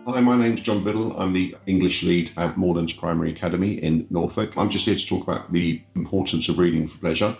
Hi, my name's John Biddle. I'm the English lead at Moorlands Primary Academy in Norfolk. I'm just here to talk about the importance of reading for pleasure.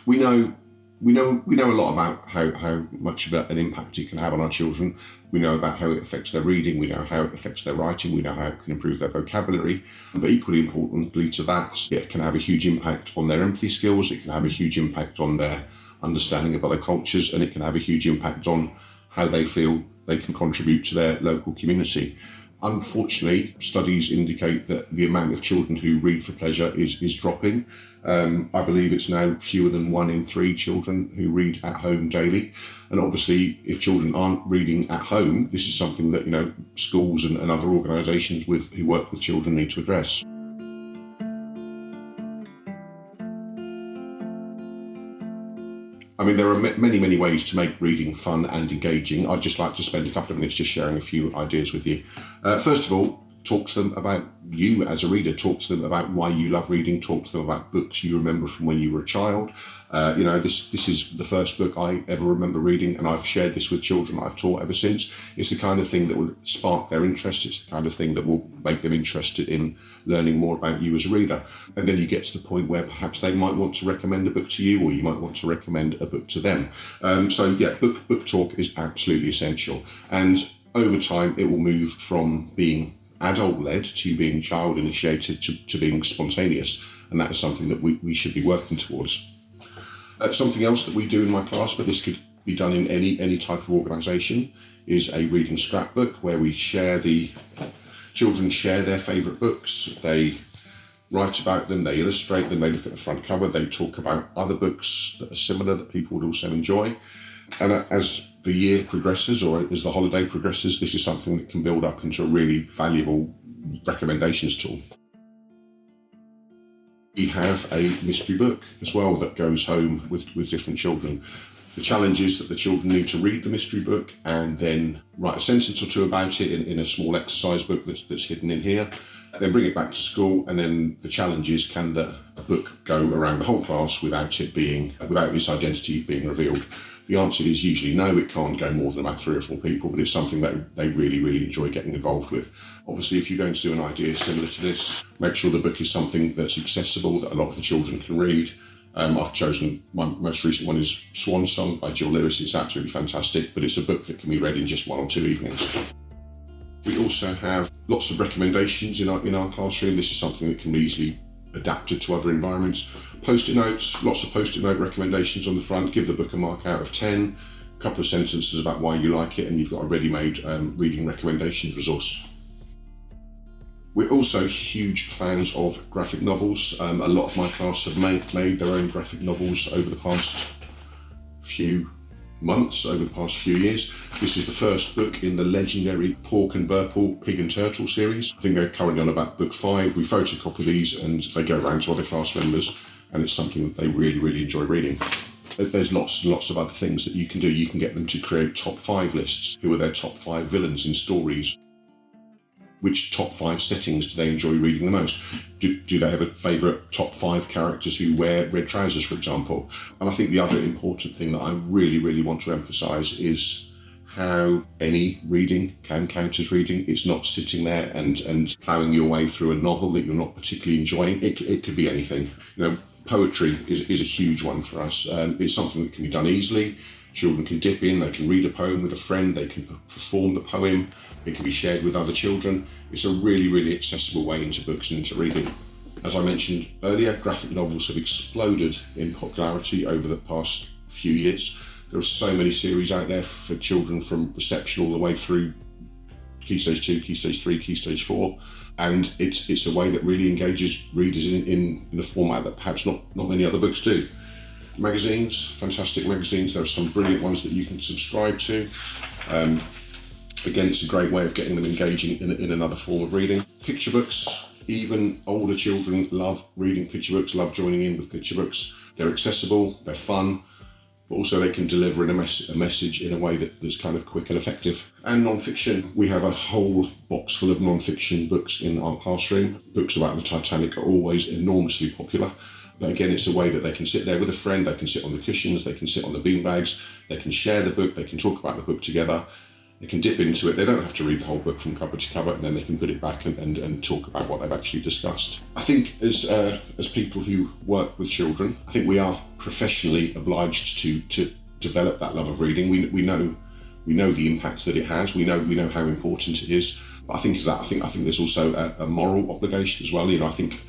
We know a lot about how much of an impact it can have on our children. We know about how it affects their reading, we know how it affects their writing, we know how it can improve their vocabulary. But equally importantly to that, it can have a huge impact on their empathy skills, it can have a huge impact on their understanding of other cultures, and it can have a huge impact on how they feel they can contribute to their local community. Unfortunately, studies indicate that the amount of children who read for pleasure is dropping. I believe it's now fewer than 1 in 3 children who read at home daily. And obviously, if children aren't reading at home, this is something that schools and other organisations who work with children need to address. I mean, there are many ways to make reading fun and engaging. I'd just like to spend a couple of minutes just sharing a few ideas with you. First of all, talk to them about you as a reader, talk to them about why you love reading, talk to them about books you remember from when you were a child. This is the first book I ever remember reading, and I've shared this with children I've taught ever since. It's the kind of thing that will spark their interest. It's the kind of thing that will make them interested in learning more about you as a reader. And then you get to the point where perhaps they might want to recommend a book to you, or you might want to recommend a book to them. Book talk is absolutely essential. And over time, it will move from being adult-led to being child-initiated to being spontaneous. And that is something that we should be working towards. Something else that we do in my class, but this could be done in any type of organisation, is a reading scrapbook where children share their favourite books. They write about them, they illustrate them, they look at the front cover, they talk about other books that are similar that people would also enjoy. And as the year progresses, or as the holiday progresses, this is something that can build up into a really valuable recommendations tool. We have a mystery book as well that goes home with different children. The challenge is that the children need to read the mystery book and then write a sentence or two about it in a small exercise book that's hidden in here. Then bring it back to school, and then the challenge is, can the book go around the whole class without its identity being revealed? The answer is usually no, it can't go more than about 3 or 4 people, but it's something that they really enjoy getting involved with. Obviously, if you're going to do an idea similar to this, make sure the book is something that's accessible, that a lot of the children can read. I've chosen, my most recent one is Swan Song by Jill Lewis. It's absolutely fantastic, but it's a book that can be read in just 1 or 2 evenings. We also have lots of recommendations in our classroom. This is something that can be easily adapted to other environments. Post-it notes, lots of post-it note recommendations on the front. Give the book a mark out of 10, a couple of sentences about why you like it, and you've got a ready-made reading recommendations resource. We're also huge fans of graphic novels. A lot of my class have made their own graphic novels over the past few months, over the past few years. This is the first book in the legendary Pork and Burple Pig and Turtle series. I think they're currently on about book 5. We photocopy these and they go around to other class members, and it's something that they really enjoy reading. There's lots and lots of other things that you can do. You can get them to create top 5 lists. Who are their top 5 villains in stories? Which top 5 settings do they enjoy reading the most? Do they have a favourite top 5 characters who wear red trousers, for example? And I think the other important thing that I really want to emphasise is how any reading can count as reading. It's not sitting there and ploughing your way through a novel that you're not particularly enjoying. It could be anything. Poetry is a huge one for us. It's something that can be done easily. Children can dip in, they can read a poem with a friend, they can perform the poem, it can be shared with other children. It's a really accessible way into books and into reading. As I mentioned earlier, graphic novels have exploded in popularity over the past few years. There are so many series out there for children, from reception all the way through Key Stage 2, Key Stage 3, Key Stage 4. And it's a way that really engages readers in a format that perhaps not many other books do. Magazines, fantastic magazines. There are some brilliant ones that you can subscribe to. Again, it's a great way of getting them engaging in another form of reading. Picture books, even older children love reading picture books, love joining in with picture books. They're accessible, they're fun, but also they can deliver a message in a way that's kind of quick and effective. And non-fiction, we have a whole box full of non-fiction books in our classroom. Books about the Titanic are always enormously popular. But again, it's a way that they can sit there with a friend, they can sit on the cushions, they can sit on the beanbags, they can share the book, they can talk about the book together. They can dip into it. They don't have to read the whole book from cover to cover, and then they can put it back and talk about what they've actually discussed. I think as people who work with children, I think we are professionally obliged to develop that love of reading. We know the impact that it has. We know how important it is. But I think there's also a moral obligation as well. I think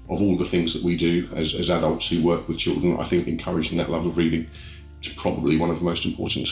of all the things that we do as adults who work with children, I think encouraging that love of reading is probably one of the most important.